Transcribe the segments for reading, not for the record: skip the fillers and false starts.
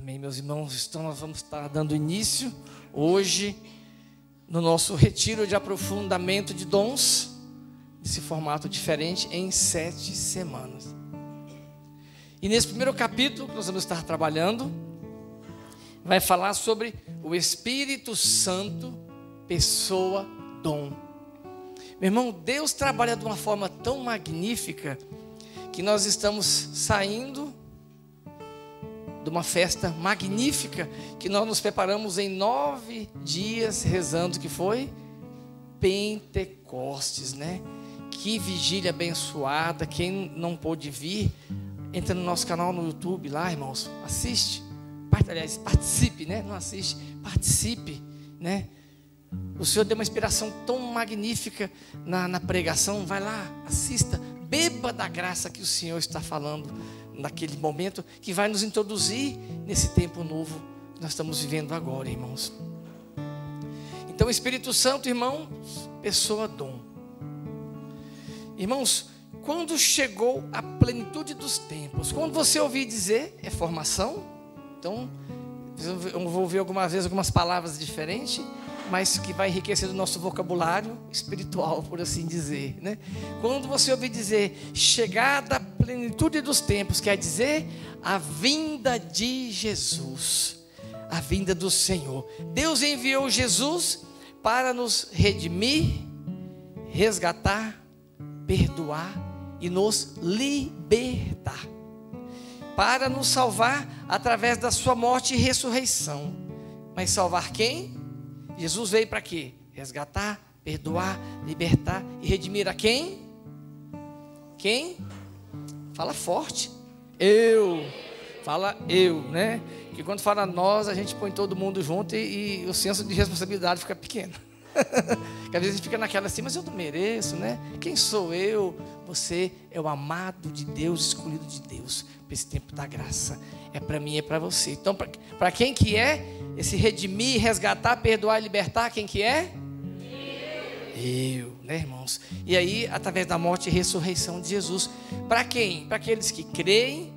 Amém, meus irmãos. Então nós vamos estar dando início hoje no nosso retiro de aprofundamento de dons, nesse formato diferente, em 7 semanas. E nesse primeiro capítulo que nós vamos estar trabalhando, vai falar sobre o Espírito Santo, pessoa, dom. Meu irmão, Deus trabalha de uma forma tão magnífica que nós estamos saindo de uma festa magnífica que nós nos preparamos em 9 dias rezando, que foi Pentecostes, né? Que vigília abençoada. Quem não pôde vir, entra no nosso canal no YouTube lá, irmãos, assiste, aliás, participe, né? Não assiste, participe, né? O Senhor deu uma inspiração tão magnífica na pregação. Vai lá, assista, beba da graça que o Senhor está falando naquele momento, que vai nos introduzir nesse tempo novo que nós estamos vivendo agora, irmãos. Então, Espírito Santo, irmãos, pessoa, dom. Irmãos, quando chegou a plenitude dos tempos, quando você ouvir dizer, é formação. Então, eu vou ouvir algumas vezes algumas palavras diferentes, mas que vai enriquecer o nosso vocabulário espiritual, por assim dizer, né? Quando você ouvir dizer chegada à plenitude dos tempos, quer dizer a vinda de Jesus, a vinda do Senhor. Deus enviou Jesus para nos redimir, resgatar, perdoar e nos libertar, para nos salvar através da sua morte e ressurreição. Mas salvar quem? Jesus veio para quê? Resgatar, perdoar, libertar e redimir a quem? Quem? Fala forte. Eu. Fala eu, né? Que quando fala nós, a gente põe todo mundo junto e o senso de responsabilidade fica pequeno. Porque às vezes a gente fica naquela assim, mas eu não mereço, né? Quem sou eu? Você é o amado de Deus, escolhido de Deus, para esse tempo da graça. É para mim, é para você. Então, para quem que é esse redimir, resgatar, perdoar e libertar? Quem que é? Eu, né, irmãos? E aí, através da morte e ressurreição de Jesus. Para quem? Para aqueles que creem,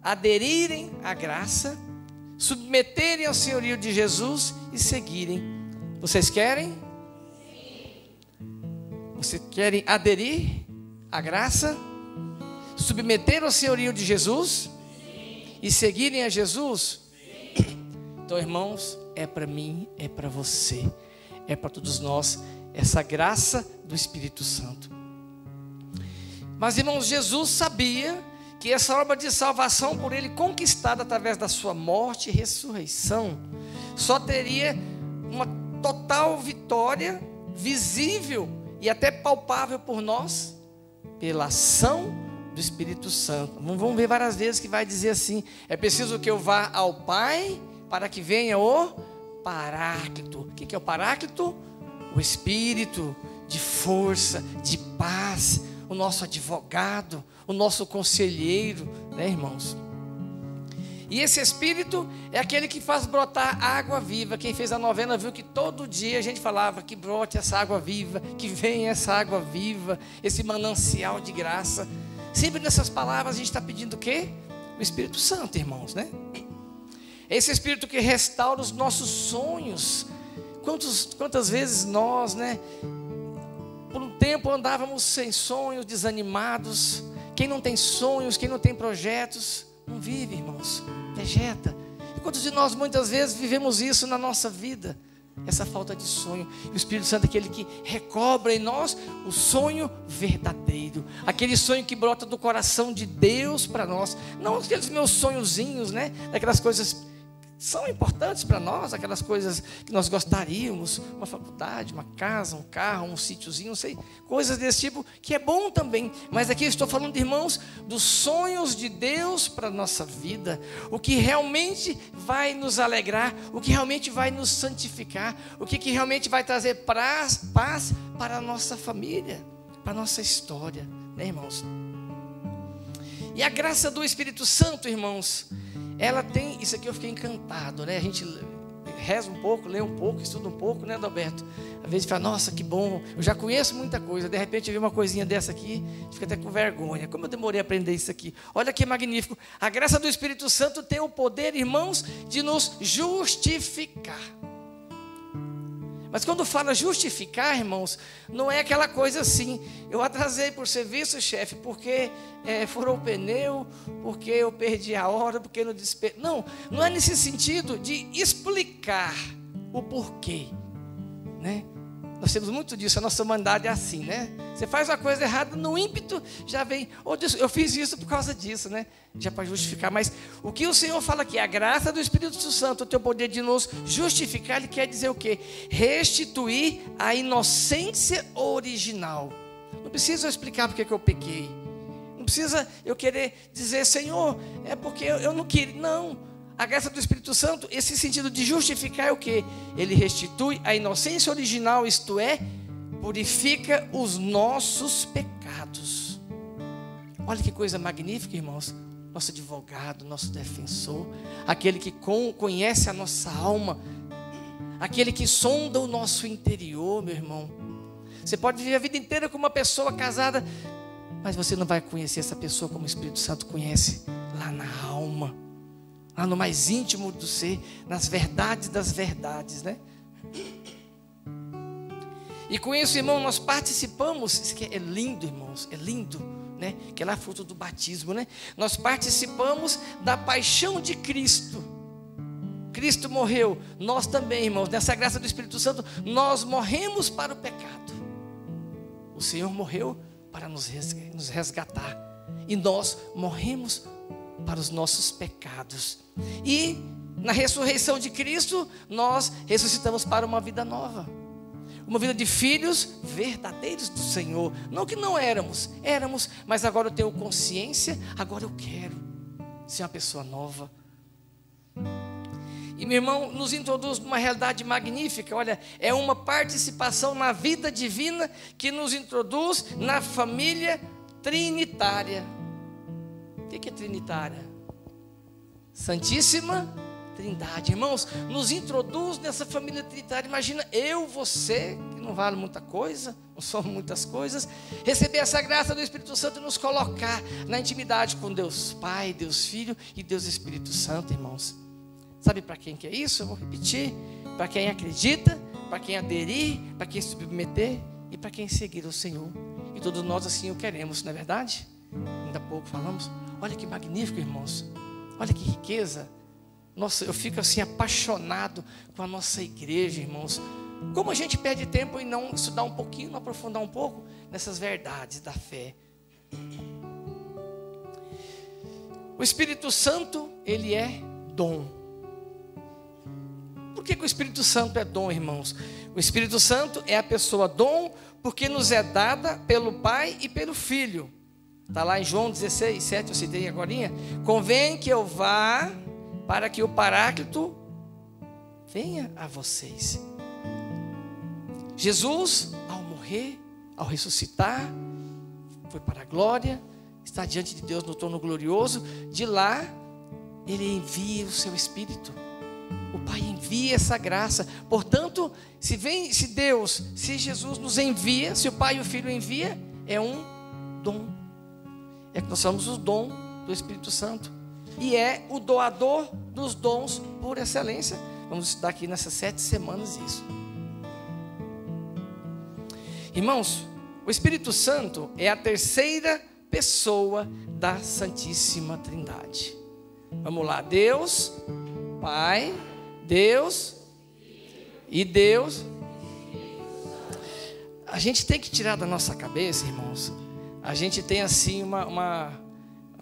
aderirem à graça, submeterem ao senhorio de Jesus e seguirem. Vocês querem? Vocês querem aderir à graça? Submeter ao senhorio de Jesus? E seguirem a Jesus? Então, irmãos, é para mim, é para você, é para todos nós, essa graça do Espírito Santo. Mas, irmãos, Jesus sabia que essa obra de salvação por Ele conquistada através da sua morte e ressurreição, só teria uma total vitória visível e até palpável por nós, pela ação do Espírito Santo. Vamos ver várias vezes que vai dizer assim: é preciso que eu vá ao Pai para que venha o Paráclito. O que é o Paráclito? O Espírito de força, de paz, o nosso advogado, o nosso conselheiro, né, irmãos? E esse Espírito é aquele que faz brotar água viva. Quem fez a novena viu que todo dia a gente falava que brote essa água viva, que venha essa água viva, esse manancial de graça. Sempre nessas palavras a gente está pedindo o quê? O Espírito Santo, irmãos, né? Esse Espírito que restaura os nossos sonhos. Quantas vezes nós, né, por um tempo andávamos sem sonhos, desanimados. Quem não tem sonhos, quem não tem projetos, não vive, irmãos, vegeta. E quantos de nós muitas vezes vivemos isso na nossa vida? Essa falta de sonho. E o Espírito Santo é aquele que recobra em nós o sonho verdadeiro, aquele sonho que brota do coração de Deus para nós. Não aqueles meus sonhozinhos, né? Daquelas coisas são importantes para nós, aquelas coisas que nós gostaríamos, uma faculdade, uma casa, um carro, um sítiozinho, não sei, coisas desse tipo, que é bom também. Mas aqui eu estou falando, irmãos, dos sonhos de Deus para a nossa vida, o que realmente vai nos alegrar, o que realmente vai nos santificar, o que realmente vai trazer paz para a nossa família, para a nossa história, né, irmãos? E a graça do Espírito Santo, irmãos, ela tem, isso aqui eu fiquei encantado, né? A gente reza um pouco, lê um pouco, estuda um pouco, né, Adalberto? Às vezes fala, nossa, que bom, eu já conheço muita coisa, de repente eu vi uma coisinha dessa aqui, fica até com vergonha. Como eu demorei a aprender isso aqui? Olha que magnífico. A graça do Espírito Santo tem o poder, irmãos, de nos justificar. Mas quando fala justificar, irmãos, não é aquela coisa assim, eu atrasei por serviço, chefe, porque furou o pneu, porque eu perdi a hora, porque não despe... Não, não é nesse sentido de explicar o porquê, né? Nós temos muito disso, a nossa humanidade é assim, né? Você faz uma coisa errada, no ímpeto já vem, oh, Deus, eu fiz isso por causa disso, né? Já para justificar, mas o que o Senhor fala aqui, a graça do Espírito Santo, o teu poder de nos justificar, Ele quer dizer o quê? Restituir a inocência original. Não precisa eu explicar porque que eu pequei, não precisa eu querer dizer, Senhor, é porque eu não queria, não. A graça do Espírito Santo, esse sentido de justificar é o quê? Ele restitui a inocência original, isto é, purifica os nossos pecados. Olha que coisa magnífica, irmãos. Nosso advogado, nosso defensor, aquele que conhece a nossa alma, aquele que sonda o nosso interior, meu irmão. Você pode viver a vida inteira com uma pessoa casada, mas você não vai conhecer essa pessoa como o Espírito Santo conhece, lá na alma, lá no mais íntimo do ser, nas verdades das verdades, né? E com isso, irmão, nós participamos, isso que é lindo, irmãos, é lindo, né? Que é lá fruto do batismo, né? Nós participamos da paixão de Cristo. Cristo morreu, nós também, irmãos, nessa graça do Espírito Santo, nós morremos para o pecado. O Senhor morreu para nos resgatar, e nós morremos para os nossos pecados. E na ressurreição de Cristo, nós ressuscitamos para uma vida nova, uma vida de filhos verdadeiros do Senhor. Não que não éramos, mas agora eu tenho consciência, agora eu quero ser uma pessoa nova. E meu irmão, nos introduz numa realidade magnífica. Olha, é uma participação na vida divina que nos introduz na família trinitária. O que é trinitária? Santíssima Trindade. Irmãos, nos introduz nessa família trinitária. Imagina eu, você, que não vale muita coisa, não somos muitas coisas, receber essa graça do Espírito Santo e nos colocar na intimidade com Deus Pai, Deus Filho e Deus Espírito Santo, irmãos. Sabe para quem que é isso? Eu vou repetir. Para quem acredita, para quem aderir, para quem submeter e para quem seguir o Senhor. E todos nós assim o queremos, não é verdade? Ainda há pouco falamos. Olha que magnífico, irmãos. Olha que riqueza. Nossa, eu fico assim apaixonado com a nossa igreja, irmãos. Como a gente perde tempo em não estudar um pouquinho, não aprofundar um pouco nessas verdades da fé. O Espírito Santo, ele é dom. Por que o Espírito Santo é dom, irmãos? O Espírito Santo é a pessoa dom, porque nos é dada pelo Pai e pelo Filho. Está lá em João 16, 7, eu citei agorinha. Convém que eu vá, para que o Paráclito venha a vocês. Jesus, ao morrer, ao ressuscitar, foi para a glória, está diante de Deus no trono glorioso. De lá, Ele envia o seu Espírito. O Pai envia essa graça. Portanto, se Jesus nos envia, se o Pai e o Filho envia, é um dom. É que nós somos o dom do Espírito Santo. E é o doador dos dons por excelência. Vamos estudar aqui nessas 7 semanas isso. Irmãos, o Espírito Santo é a terceira pessoa da Santíssima Trindade. Vamos lá, Deus, Pai, Deus e Deus. A gente tem que tirar da nossa cabeça, irmãos. A gente tem assim uma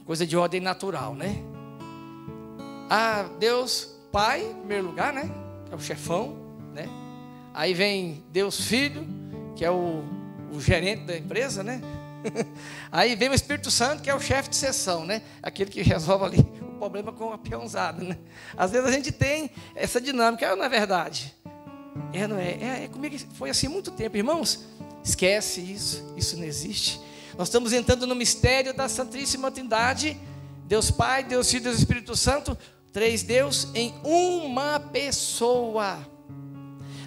coisa de ordem natural, né? Ah, Deus Pai, em primeiro lugar, né? Que é o chefão, né? Aí vem Deus Filho, que é o gerente da empresa, né? Aí vem o Espírito Santo, que é o chefe de seção, né? Aquele que resolve ali o problema com a peãozada, né? Às vezes a gente tem essa dinâmica, não é verdade? Não é? Comigo foi assim há muito tempo, irmãos. Esquece isso não existe. Nós estamos entrando no mistério da Santíssima Trindade, Deus Pai, Deus Filho e Deus Espírito Santo, 3 Deus em uma pessoa.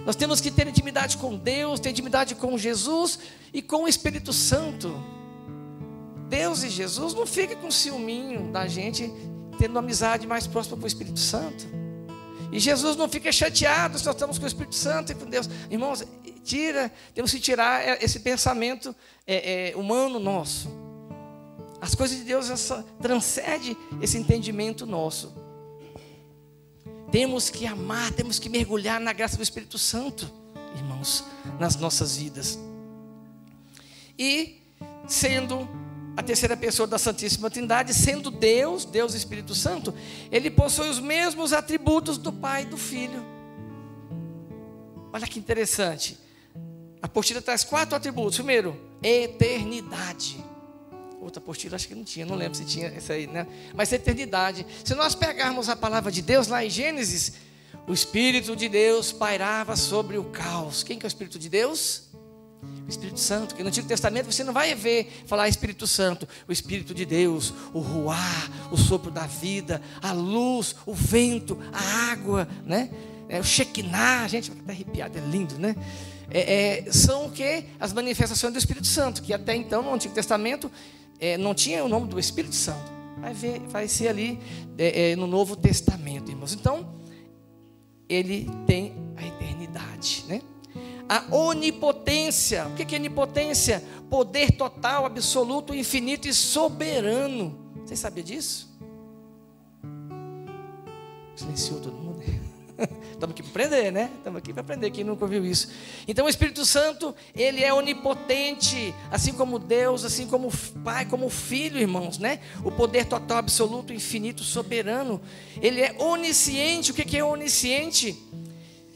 Nós temos que ter intimidade com Deus, ter intimidade com Jesus e com o Espírito Santo. Deus e Jesus não ficam com ciúminho da gente, tendo uma amizade mais próxima com o Espírito Santo. E Jesus não fica chateado se nós estamos com o Espírito Santo e com Deus. Irmãos, temos que tirar esse pensamento humano nosso. As coisas de Deus transcendem esse entendimento nosso. Temos que amar, temos que mergulhar na graça do Espírito Santo, irmãos, nas nossas vidas. E sendo a terceira pessoa da Santíssima Trindade, sendo Deus e Espírito Santo, Ele possui os mesmos atributos do Pai e do Filho. Olha que interessante. A apostila traz 4 atributos. Primeiro, eternidade. Outra apostila acho que não tinha, não lembro se tinha essa aí, né? Mas eternidade. Se nós pegarmos a palavra de Deus lá em Gênesis, o Espírito de Deus pairava sobre o caos. Quem que é o Espírito de Deus? O Espírito Santo. Porque no Antigo Testamento você não vai ver falar Espírito Santo. O Espírito de Deus, o ruá, o sopro da vida, a luz, o vento, a água, né? O Shekinah, gente, vai até arrepiado, é lindo, né? São o que? As manifestações do Espírito Santo, que até então no Antigo Testamento não tinha o nome do Espírito Santo. Vai ser ali no Novo Testamento, irmãos. Então, ele tem a eternidade, né? A onipotência. O que é onipotência? Poder total, absoluto, infinito e soberano. Vocês sabiam disso? Silenciou todo mundo. Estamos aqui para aprender, né? Estamos aqui para aprender, quem nunca ouviu isso. Então o Espírito Santo, ele é onipotente, assim como Deus, assim como o Pai, como o Filho, irmãos, né? O poder total, absoluto, infinito, soberano. Ele é onisciente. O que é onisciente?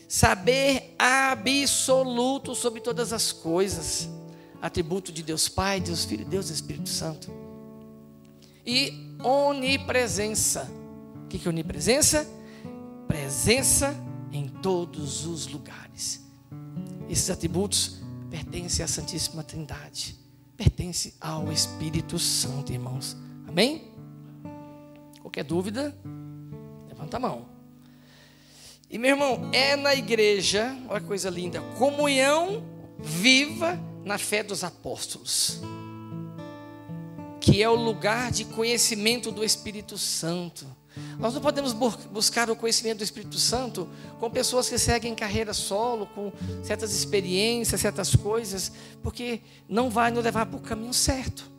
Saber absoluto sobre todas as coisas. Atributo de Deus Pai, Deus Filho, Deus Espírito Santo. E onipresença. O que é onipresença? Presença em todos os lugares. Esses atributos pertencem à Santíssima Trindade, pertencem ao Espírito Santo, irmãos. Amém? Qualquer dúvida, levanta a mão. E meu irmão, na igreja, olha que coisa linda, comunhão viva na fé dos apóstolos, que é o lugar de conhecimento do Espírito Santo. Nós não podemos buscar o conhecimento do Espírito Santo com pessoas que seguem carreira solo, com certas experiências, certas coisas, porque não vai nos levar para o caminho certo.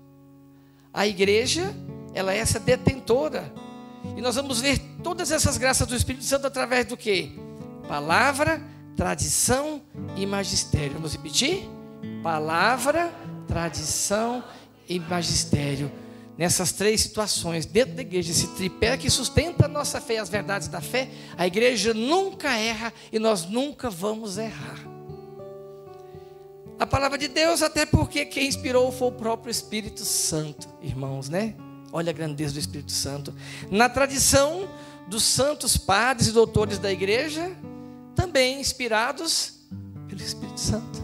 A igreja, ela é essa detentora, e nós vamos ver todas essas graças do Espírito Santo através do quê? Palavra, tradição e magistério. Vamos repetir? Palavra, tradição e magistério. Nessas 3 situações, dentro da igreja, esse tripé que sustenta a nossa fé e as verdades da fé, a igreja nunca erra e nós nunca vamos errar. A palavra de Deus, até porque quem inspirou foi o próprio Espírito Santo, irmãos, né? Olha a grandeza do Espírito Santo. Na tradição dos santos padres e doutores da igreja, também inspirados pelo Espírito Santo.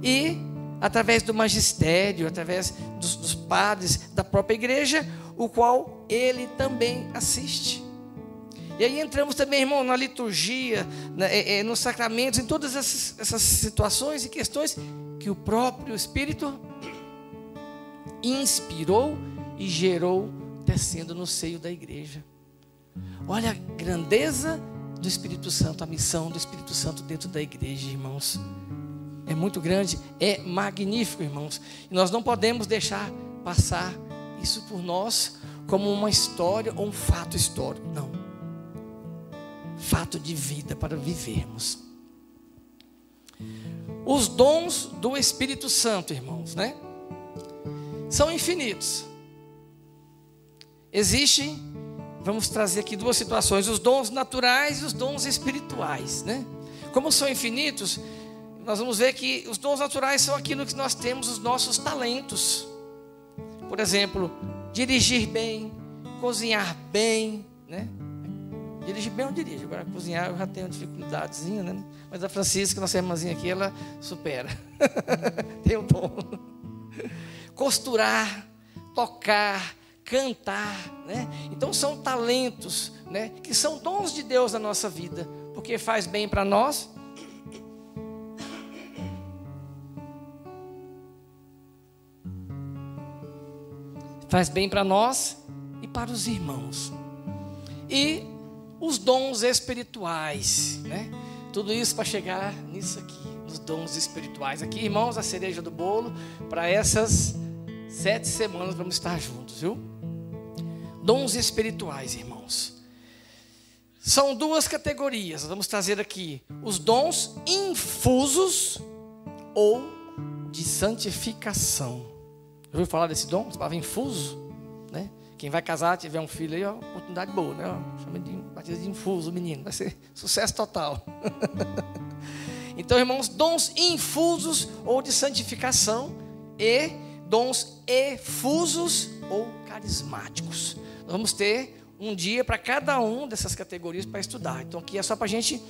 E através do magistério, através dos padres da própria igreja, o qual ele também assiste. E aí entramos também, irmão, na liturgia, nos sacramentos, em todas essas situações e questões que o próprio Espírito inspirou e gerou, descendo no seio da igreja. Olha a grandeza do Espírito Santo, a missão do Espírito Santo dentro da igreja, irmãos. É muito grande, é magnífico, irmãos. E nós não podemos deixar passar isso por nós como uma história ou um fato histórico. Não. Fato de vida para vivermos. Os dons do Espírito Santo, irmãos, né? São infinitos. Existem, vamos trazer aqui 2 situações: os dons naturais e os dons espirituais, né? Como são infinitos, nós vamos ver que os dons naturais são aquilo que nós temos, os nossos talentos. Por exemplo, dirigir bem, cozinhar bem, né? Dirigir bem eu dirijo, agora cozinhar eu já tenho uma dificuldadezinha, né? Mas a Francisca, nossa irmãzinha aqui, ela supera. Tem um dom. Costurar, tocar, cantar, né? Então são talentos, né, que são dons de Deus na nossa vida, porque faz bem para nós. Faz bem para nós e para os irmãos. E os dons espirituais, né? Tudo isso para chegar nisso aqui, nos dons espirituais. Aqui, irmãos, a cereja do bolo para essas 7 semanas vamos estar juntos, viu? Dons espirituais, irmãos. São 2 categorias. Vamos trazer aqui os dons infusos ou de santificação. Já ouviu falar desse dom? Essa palavra infuso, né? Quem vai casar, tiver um filho aí, ó, oportunidade boa, né? Chama de batismo de infuso, o menino. Vai ser sucesso total. Então, irmãos, dons infusos ou de santificação e dons efusos ou carismáticos. Nós vamos ter um dia para cada um dessas categorias para estudar. Então, aqui é só para a gente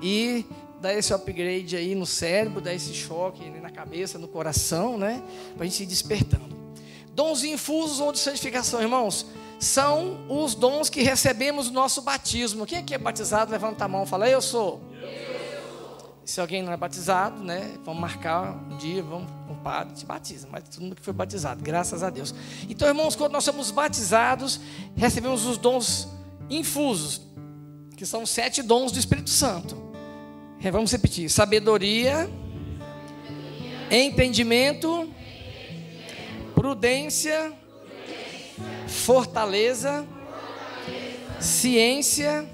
ir dar esse upgrade aí no cérebro, dar esse choque na cabeça, no coração, né? Para a gente ir despertando. Dons infusos ou de santificação, irmãos, são os dons que recebemos no nosso batismo. Quem aqui é batizado, levanta a mão e fala, eu sou. Se alguém não é batizado, né? Vamos marcar um dia, vamos com o padre, te batiza. Mas todo mundo que foi batizado, graças a Deus. Então, irmãos, quando nós somos batizados, recebemos os dons infusos, que são 7 dons do Espírito Santo. Vamos repetir: sabedoria, entendimento, prudência, fortaleza, ciência,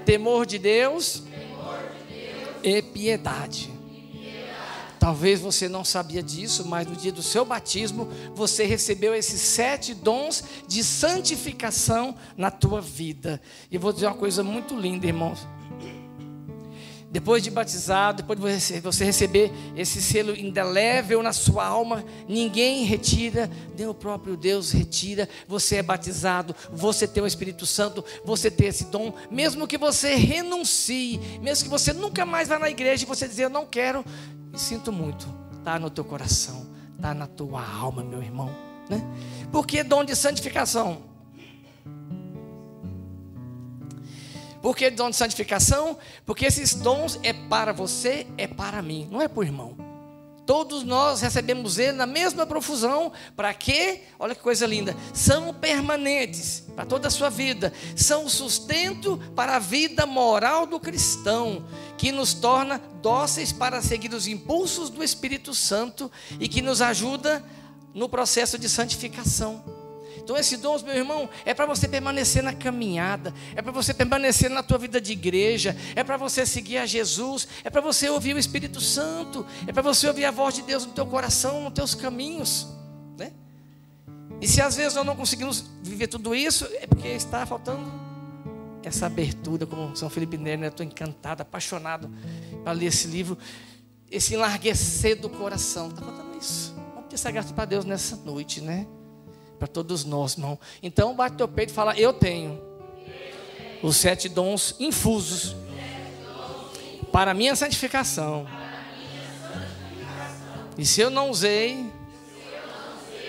temor de Deus e piedade. Talvez você não sabia disso, mas no dia do seu batismo você recebeu esses 7 dons de santificação na tua vida. E eu vou dizer uma coisa muito linda, irmãos. Depois de batizado, depois de você receber esse selo indelével na sua alma, ninguém retira, nem o próprio Deus retira. Você é batizado, você tem o Espírito Santo, você tem esse dom. Mesmo que você renuncie, mesmo que você nunca mais vá na igreja e você dizer, eu não quero, me sinto muito, está no teu coração, está na tua alma, meu irmão, né? Por que dom de santificação? Por que dom de santificação? Porque esses dons é para você, é para mim, não é para o irmão. Todos nós recebemos ele na mesma profusão. Para quê? Olha que coisa linda. São permanentes para toda a sua vida. São o sustento para a vida moral do cristão, que nos torna dóceis para seguir os impulsos do Espírito Santo e que nos ajuda no processo de santificação. Então esses dons, meu irmão, é para você permanecer na caminhada, é para você permanecer na tua vida de igreja, é para você seguir a Jesus, é para você ouvir o Espírito Santo, é para você ouvir a voz de Deus no teu coração, nos teus caminhos, né? E se às vezes nós não conseguimos viver tudo isso, é porque está faltando essa abertura, como São Felipe Neri, né? Eu estou encantado, apaixonado para ler esse livro, esse enlarguecer do coração, está faltando isso. Vamos pedir essa graça para Deus nessa noite, né? Para todos nós, irmão. Então bate teu peito e fala, eu tenho os 7 dons infusos para a minha santificação. E se eu não usei,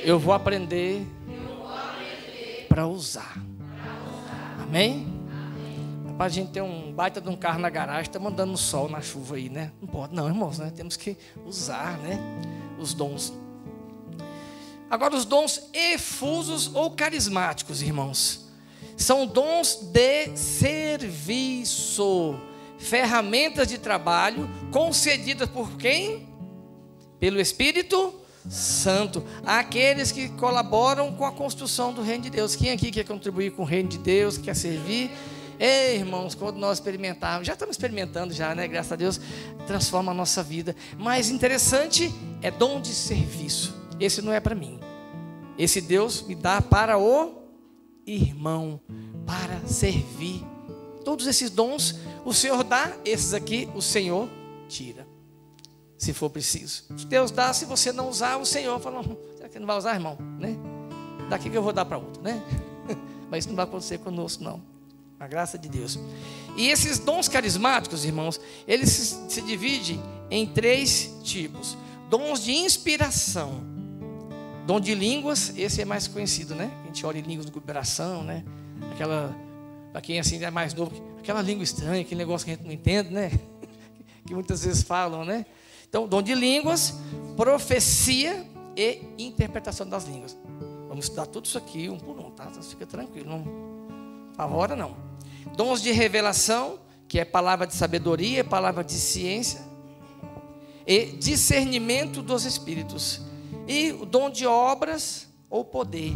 eu vou aprender para usar. Amém? Para a gente ter um baita de um carro na garagem, está mandando no sol, na chuva aí, né? Não pode não, irmãos, né? Temos que usar, né, os dons. Agora, os dons efusos ou carismáticos, irmãos, são dons de serviço, ferramentas de trabalho concedidas por quem? Pelo Espírito Santo, àqueles que colaboram com a construção do reino de Deus. Quem aqui quer contribuir com o reino de Deus, quer servir? Ei, irmãos, quando nós experimentarmos, já estamos experimentando já, né? Graças a Deus, transforma a nossa vida. Mas interessante é dom de serviço. Esse não é para mim. Esse Deus me dá para o irmão, para servir. Todos esses dons o Senhor dá, esses aqui o Senhor tira, se for preciso. Deus dá, se você não usar, o Senhor fala, será que não vai usar, irmão? Né? Daqui que eu vou dar para outro, né? Mas isso não vai acontecer conosco, não. A graça de Deus. E esses dons carismáticos, irmãos, eles se dividem em 3 tipos. Dons de inspiração. Dom de línguas, esse é mais conhecido, né? A gente ora em línguas do coração, né? Para quem assim é mais novo, aquela língua estranha, aquele negócio que a gente não entende, né? Que muitas vezes falam, né? Então, dom de línguas, profecia e interpretação das línguas. Vamos estudar tudo isso aqui, um por um, tá? Então, fica tranquilo, não apavora não. Dons de revelação, que é palavra de sabedoria, palavra de ciência e discernimento dos espíritos. E o dom de obras ou poder,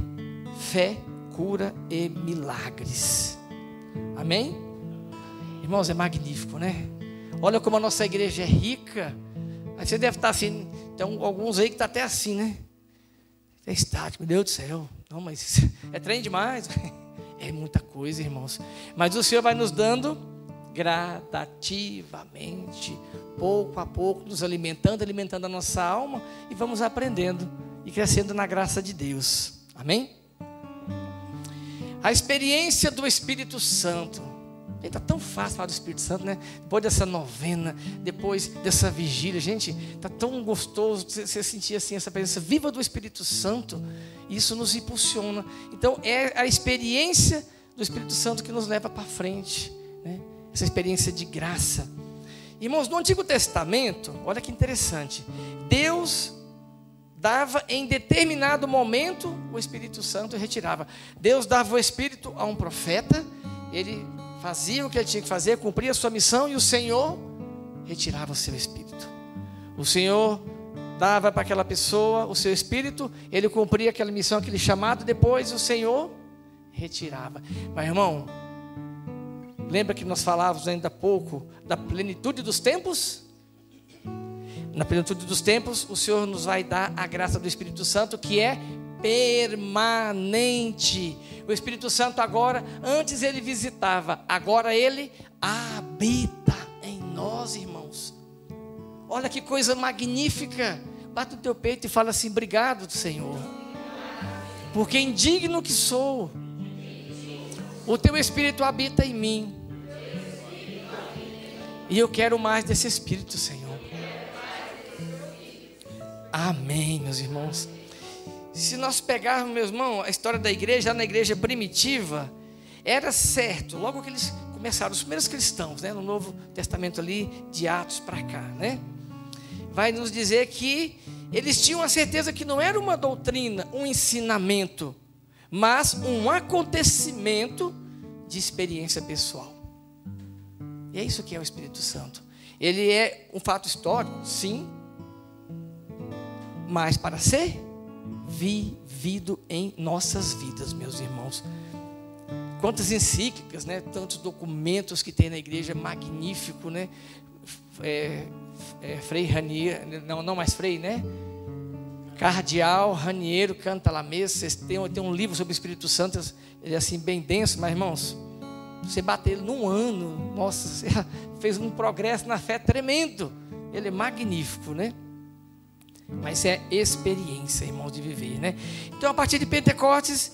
fé, cura e milagres. Amém? Irmãos, é magnífico, né? Olha como a nossa igreja é rica. Aí você deve estar assim, tem alguns aí que estão até assim, né? É estático, meu Deus do céu. Não, mas é trem demais. É muita coisa, irmãos. Mas o Senhor vai nos dando gradativamente, pouco a pouco, nos alimentando a nossa alma, e vamos aprendendo e crescendo na graça de Deus. Amém? A experiência do Espírito Santo. Está tão fácil falar do Espírito Santo, né? Depois dessa novena, depois dessa vigília, gente, está tão gostoso você sentir assim essa presença viva do Espírito Santo. Isso nos impulsiona. Então é a experiência do Espírito Santo que nos leva para frente, né? Essa experiência de graça. Irmãos, no Antigo Testamento, olha que interessante, Deus dava em determinado momento o Espírito Santo e retirava. Deus dava o Espírito a um profeta, ele fazia o que ele tinha que fazer, cumpria a sua missão, e o Senhor retirava o seu Espírito. O Senhor dava para aquela pessoa o seu Espírito, ele cumpria aquela missão, aquele chamado, depois o Senhor retirava. Mas irmão, lembra que nós falávamos ainda há pouco da plenitude dos tempos? Na plenitude dos tempos, o Senhor nos vai dar a graça do Espírito Santo, que é permanente. O Espírito Santo agora, antes ele visitava, agora ele habita em nós, irmãos. Olha que coisa magnífica. Bate no teu peito e fala assim: obrigado, Senhor, porque indigno que sou, o teu Espírito habita em mim, e eu quero mais desse Espírito, Senhor. Amém, meus irmãos. Se nós pegarmos, meus irmãos, a história da igreja, na igreja primitiva, era certo, logo que eles começaram, os primeiros cristãos, né, no Novo Testamento ali, de Atos para cá, né, vai nos dizer que eles tinham a certeza que não era uma doutrina, um ensinamento, mas um acontecimento de experiência pessoal. E é isso que é o Espírito Santo. Ele é um fato histórico, sim, mas para ser vivido em nossas vidas, meus irmãos. Quantas encíclicas, né? Tantos documentos que tem na igreja, magnífico, né? Frei Raniero, não mais Frei, né? Cardeal Raniero Cantalamessa, tem um livro sobre o Espírito Santo, ele é assim bem denso, mas irmãos, você bater ele num ano, nossa, você fez um progresso na fé tremendo. Ele é magnífico, né? Mas é experiência, irmãos, de viver, né? Então, a partir de Pentecostes,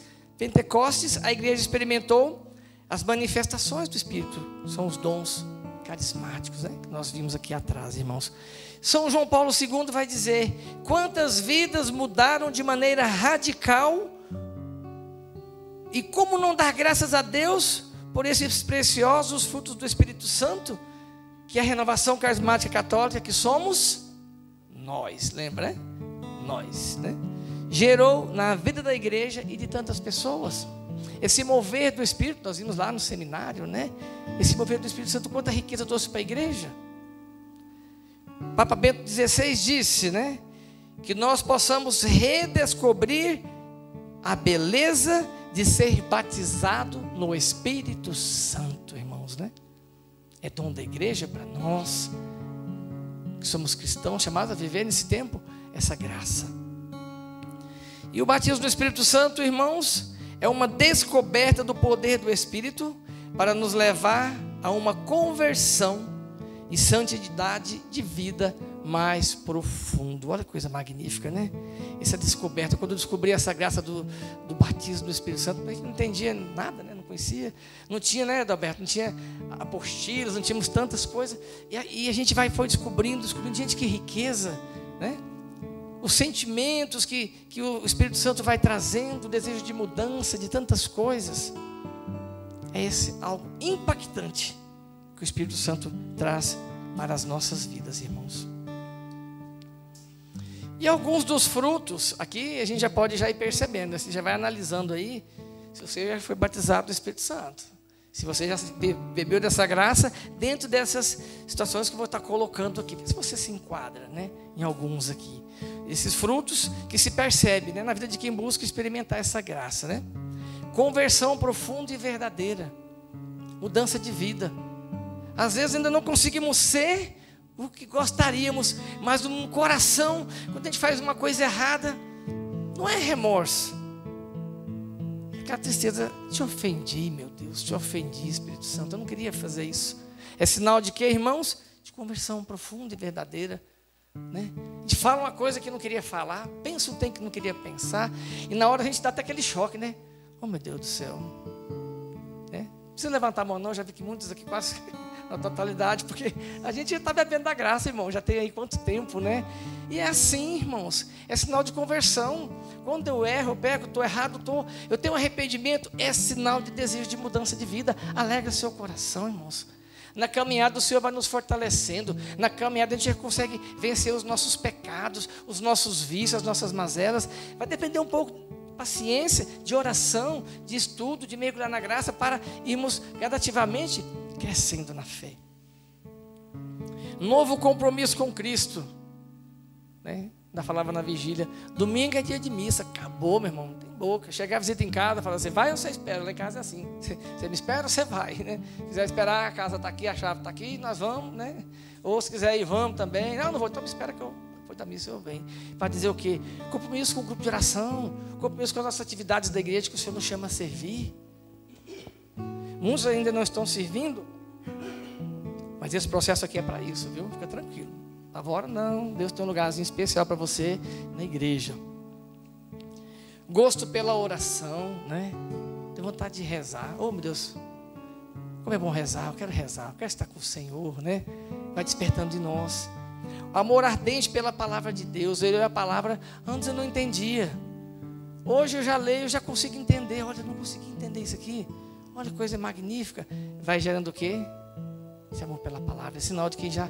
a igreja experimentou as manifestações do Espírito. São os dons carismáticos, né? Que nós vimos aqui atrás, irmãos. São João Paulo II vai dizer: quantas vidas mudaram de maneira radical, e como não dar graças a Deus por esses preciosos frutos do Espírito Santo, que é a renovação carismática católica que somos nós, lembra, né? Nós, né? Gerou na vida da igreja e de tantas pessoas. Esse mover do Espírito, nós vimos lá no seminário, né? Esse mover do Espírito Santo, quanta riqueza trouxe para a igreja. Papa Bento XVI disse, né? Que nós possamos redescobrir a beleza de ser batizado no Espírito Santo, irmãos, né? É dom da igreja para nós, que somos cristãos, chamados a viver nesse tempo, essa graça. E o batismo do Espírito Santo, irmãos, é uma descoberta do poder do Espírito para nos levar a uma conversão e santidade de vida mais profundo. Olha que coisa magnífica, né? Essa descoberta, quando eu descobri essa graça do batismo do Espírito Santo, a gente não entendia nada, né? Não conhecia, não tinha, né, Adalberto? Não tinha apostilas, não tínhamos tantas coisas, e a gente foi descobrindo, gente, que riqueza, né? os sentimentos que o Espírito Santo vai trazendo, o desejo de mudança, de tantas coisas. É esse algo impactante que o Espírito Santo traz para as nossas vidas, irmãos. E alguns dos frutos, aqui a gente já pode ir percebendo, você já vai analisando aí, se você já foi batizado do Espírito Santo, se você já bebeu dessa graça, dentro dessas situações que eu vou estar colocando aqui, se você se enquadra, né, em alguns aqui. Esses frutos que se percebem, né, na vida de quem busca experimentar essa graça, né? Conversão profunda e verdadeira, mudança de vida. Às vezes ainda não conseguimos ser o que gostaríamos, mas no coração, quando a gente faz uma coisa errada, não é remorso, é aquela tristeza. Te ofendi, meu Deus, te ofendi, Espírito Santo, eu não queria fazer isso. É sinal de quê, irmãos? De conversão profunda e verdadeira, né? A gente fala uma coisa que não queria falar, pensa um tempo que não queria pensar, e na hora a gente dá até aquele choque, né? Oh, meu Deus do céu, né? Não precisa levantar a mão não, já vi que muitos aqui quase na totalidade, porque a gente já está bebendo da graça, irmão, já tem aí quanto tempo, né? E é assim, irmãos, é sinal de conversão. Quando eu erro, eu peco, estou errado, eu tenho um arrependimento, é sinal de desejo de mudança de vida. Alegra seu coração, irmãos. Na caminhada o Senhor vai nos fortalecendo, na caminhada a gente consegue vencer os nossos pecados, os nossos vícios, as nossas mazelas. Vai depender um pouco de paciência, de oração, de estudo, de mergulhar na graça, para irmos gradativamente crescendo na fé. Novo compromisso com Cristo, né? Ainda falava na vigília, domingo é dia de missa, acabou, meu irmão, não tem boca. Chegar a visita em casa, fala assim, vai ou você espera? Lá em casa é assim, você me espera ou você vai, né? Se quiser esperar, a casa está aqui, a chave está aqui, nós vamos, né? Ou se quiser ir, vamos também. Não vou, então me espera que eu depois da missa eu venho. Para dizer o quê? Compromisso com o grupo de oração, compromisso com as nossas atividades da igreja que o Senhor nos chama a servir. Muitos ainda não estão servindo, mas esse processo aqui é para isso, viu? Fica tranquilo. Agora não, Deus tem um lugarzinho especial para você na igreja. Gosto pela oração, né? Tenho vontade de rezar. Oh, meu Deus, como é bom rezar, eu quero estar com o Senhor, né? Vai despertando de nós. Amor ardente pela palavra de Deus. Eu leio a palavra, antes eu não entendia. Hoje eu já leio, eu já consigo entender. Olha, eu não consegui entender isso aqui. Olha que coisa magnífica. Vai gerando o quê? Esse amor pela palavra. É sinal de quem já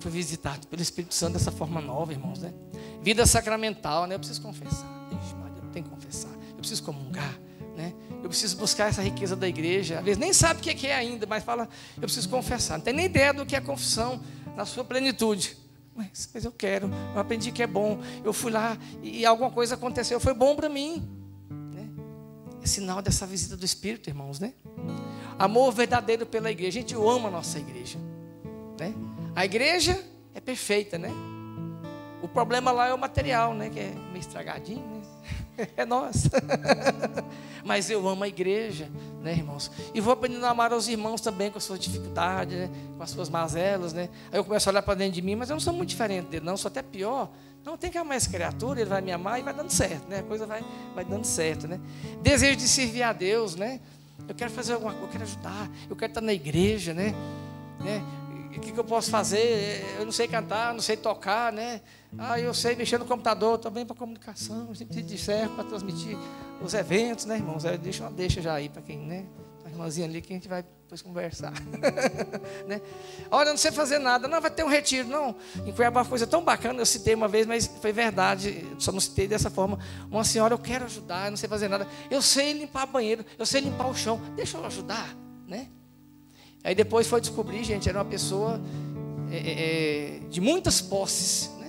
foi visitado pelo Espírito Santo dessa forma nova, irmãos, né? Vida sacramental, né? Eu preciso confessar. Ixi, eu tenho que confessar. Eu preciso comungar, né? Eu preciso buscar essa riqueza da igreja. Às vezes nem sabe o que é ainda, mas fala, eu preciso confessar. Não tem nem ideia do que é confissão na sua plenitude. Mas eu quero. Eu aprendi que é bom. Eu fui lá e alguma coisa aconteceu. Foi bom para mim. É sinal dessa visita do Espírito, irmãos, né? Amor verdadeiro pela igreja. Gente, eu amo a nossa igreja, né? A igreja é perfeita, né? O problema lá é o material, né? Que é meio estragadinho, né? É nós. Mas eu amo a igreja, né, irmãos? E vou aprendendo a amar os irmãos também com as suas dificuldades, né? Com as suas mazelas, né? Aí eu começo a olhar para dentro de mim, mas eu não sou muito diferente dele, não, sou até pior. Não, tem que amar essa criatura, ele vai me amar e vai dando certo, né? A coisa vai dando certo, né? Desejo de servir a Deus, né? Eu quero fazer alguma coisa, eu quero ajudar, eu quero estar na igreja, né? O que eu posso fazer? Eu não sei cantar, não sei tocar, né? Eu sei mexer no computador, também para comunicação, a gente de serve para transmitir os eventos, né, irmãos? Deixa já aí para quem, né? A irmãzinha ali que a gente vai depois conversar. Né? Olha, eu não sei fazer nada. Não, vai ter um retiro. Não, em Cuiabá uma coisa tão bacana, eu citei uma vez, mas foi verdade, só não citei dessa forma. Uma senhora, eu quero ajudar, eu não sei fazer nada. Eu sei limpar banheiro, eu sei limpar o chão. Deixa eu ajudar, né? Aí depois foi descobrir, gente, era uma pessoa de muitas posses, né?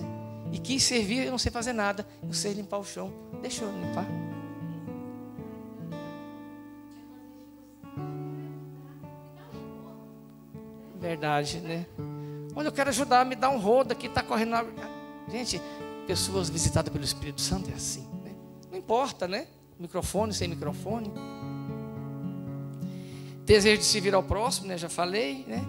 E quis servir, eu não sei fazer nada, eu sei limpar o chão. Deixa eu limpar. Verdade, né? Olha, eu quero ajudar, me dá um rodo aqui, está correndo na... Gente, pessoas visitadas pelo Espírito Santo é assim, né? Não importa, né? Microfone, sem microfone. Desejo de servir ao próximo, né? Já falei, né?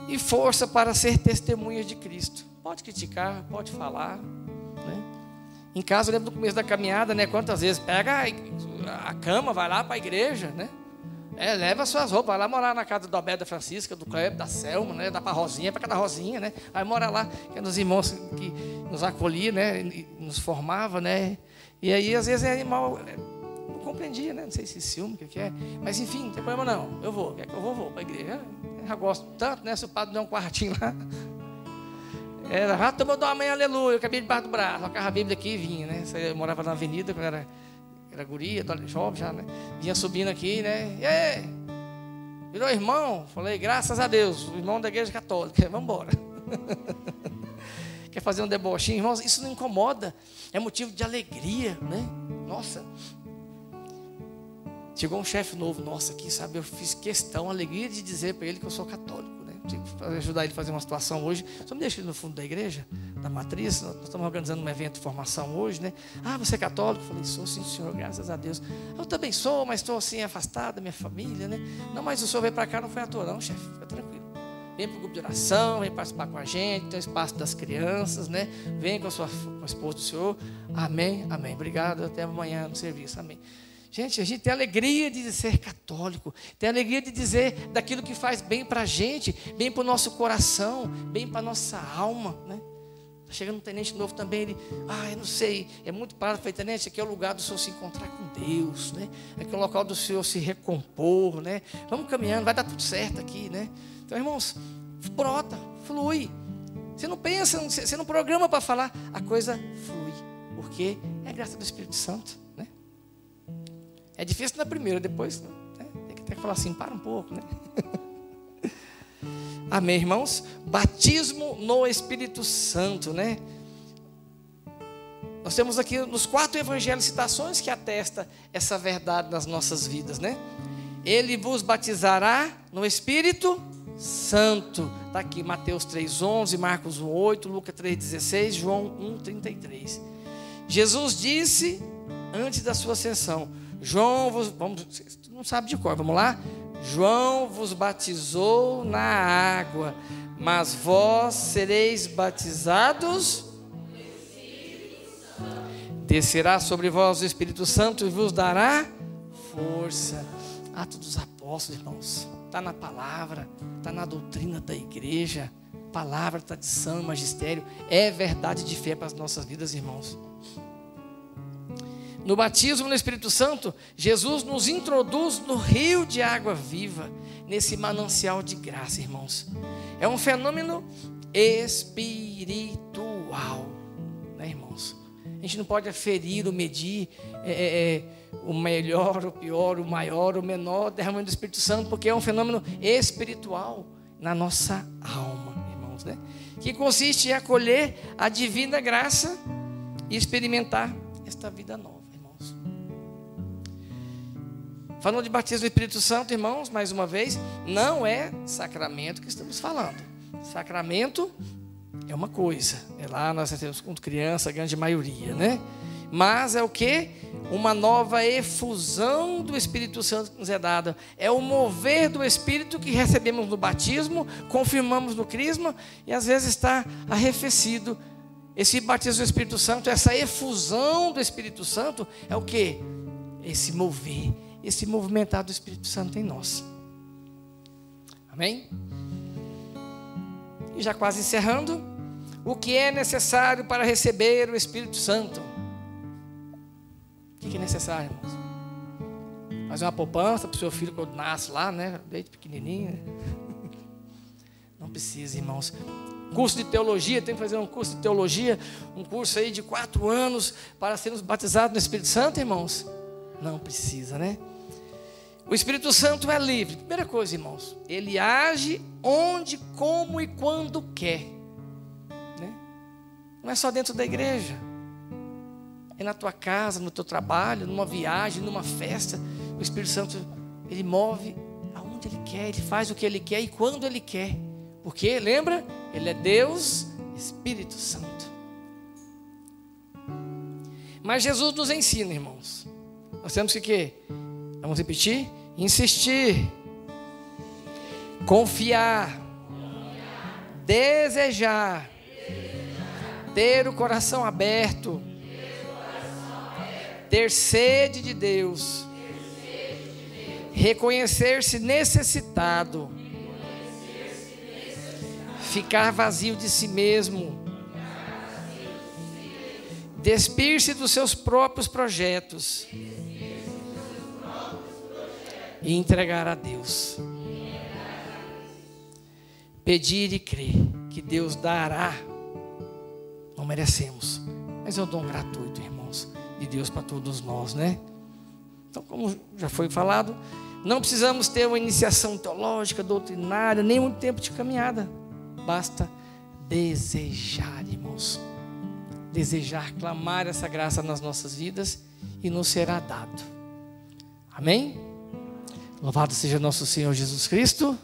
E força para ser testemunha de Cristo. Pode criticar, pode falar, né? Em casa, eu lembro do começo da caminhada, né? Quantas vezes pega a cama, vai lá para a igreja, né? Leva suas roupas, vai lá morar na casa do Alberto, da Francisca, do Cleber, da Selma, né? Dá para Rosinha, para cada Rosinha, né? Vai morar lá, que é nos irmãos que nos acolhiam, né? nos formava, né? E aí, às vezes, animal não compreendia, né? Não sei se ciúme, o que é. Mas, enfim, não tem problema não. Eu vou. Quer que eu vou para a igreja? Eu já gosto tanto, né? Se o padre der um quartinho lá. Era, tomou do amém, aleluia. Eu acabei debaixo do braço. Colocava a Bíblia aqui e vinha, né? Eu morava na avenida, quando era guria, jovem já, né? Vinha subindo aqui, né? E aí? Virou irmão? Falei, graças a Deus. O irmão da igreja católica. Vamos embora. Quer fazer um debochinho, irmãos? Isso não incomoda. É motivo de alegria, né? Nossa. Chegou um chefe novo, nossa, aqui, sabe? Eu fiz questão, alegria de dizer para ele que eu sou católico, né? Tive que ajudar ele a fazer uma situação hoje. Só me deixa ele no fundo da igreja, da matriz. Nós estamos organizando um evento de formação hoje, né? Ah, você é católico? Eu falei, sou sim, senhor, graças a Deus. Eu também sou, mas estou assim afastado da minha família, né? Não, mas o senhor veio para cá, não foi à toa, não, chefe, fica tranquilo. Vem para o grupo de oração, vem participar com a gente, tem o espaço das crianças, né? Vem com a esposa do senhor. Amém, amém. Obrigado, até amanhã no serviço, amém. Gente, a gente tem alegria de ser católico, tem alegria de dizer daquilo que faz bem para a gente, bem para o nosso coração, bem para a nossa alma, né? Está chegando um tenente novo também, ele, eu não sei, é muito parado, falei, tenente, aqui é o lugar do senhor se encontrar com Deus, né? Aqui é o local do senhor se recompor, né? Vamos caminhando, vai dar tudo certo aqui, né? Então, irmãos, brota, flui. Você não pensa, você não programa para falar, a coisa flui, porque é a graça do Espírito Santo, né? É difícil na primeira, depois, né? Tem que falar assim, para um pouco, né? Amém, irmãos? Batismo no Espírito Santo, né? Nós temos aqui nos 4 evangelhos citações que atestam essa verdade nas nossas vidas, né? Ele vos batizará no Espírito Santo. Está aqui Mateus 3,11, Marcos 1,8, Lucas 3,16, João 1,33. Jesus disse antes da sua ascensão, não sabe de cor, vamos lá? João vos batizou na água, mas vós sereis batizados. Descerá sobre vós o Espírito Santo e vos dará força. Atos dos Apóstolos, irmãos, está na palavra, está na doutrina da igreja, palavra, tradição e magistério, é verdade de fé para as nossas vidas, irmãos. No batismo no Espírito Santo, Jesus nos introduz no rio de água viva, nesse manancial de graça, irmãos. É um fenômeno espiritual, né, irmãos? A gente não pode aferir ou medir o melhor, o pior, o maior, o menor derramamento do Espírito Santo, porque é um fenômeno espiritual na nossa alma, irmãos, né? Que consiste em acolher a divina graça e experimentar esta vida nova. Falando de batismo do Espírito Santo, irmãos, mais uma vez, não é sacramento que estamos falando. Sacramento é uma coisa. É lá nós temos com criança, a grande maioria, né? Mas é o quê? Uma nova efusão do Espírito Santo que nos é dada. É o mover do Espírito que recebemos no batismo, confirmamos no crisma e às vezes está arrefecido. Esse batismo do Espírito Santo, essa efusão do Espírito Santo é o quê? Esse mover, esse movimentar do Espírito Santo em nós. Amém? E já quase encerrando, o que é necessário para receber o Espírito Santo? O que é necessário, irmãos? Fazer uma poupança para o seu filho quando nasce lá, né? Desde pequenininho. Não precisa, irmãos. Curso de teologia, tem que fazer um curso de teologia, um curso aí de 4 anos para sermos batizados no Espírito Santo, irmãos? Não precisa, né? O Espírito Santo é livre. Primeira coisa, irmãos, ele age onde, como e quando quer, né? Não é só dentro da igreja, é na tua casa, no teu trabalho, numa viagem, numa festa. O Espírito Santo, ele move aonde ele quer, ele faz o que ele quer e quando ele quer, porque, lembra, ele é Deus, Espírito Santo. Mas Jesus nos ensina, irmãos, nós temos que o quê? Vamos repetir? Insistir, confiar, desejar, ter o coração aberto, ter sede de Deus, reconhecer-se necessitado, ficar vazio de si mesmo, despir-se dos seus próprios projetos e entregar a Deus. Pedir e crer que Deus dará. Não merecemos, mas é um dom gratuito, irmãos, de Deus para todos nós, né? Então, como já foi falado, não precisamos ter uma iniciação teológica, doutrinária, nem muito tempo de caminhada. Basta desejar, irmãos. Desejar, clamar essa graça nas nossas vidas e nos será dado. Amém? Louvado seja nosso Senhor Jesus Cristo.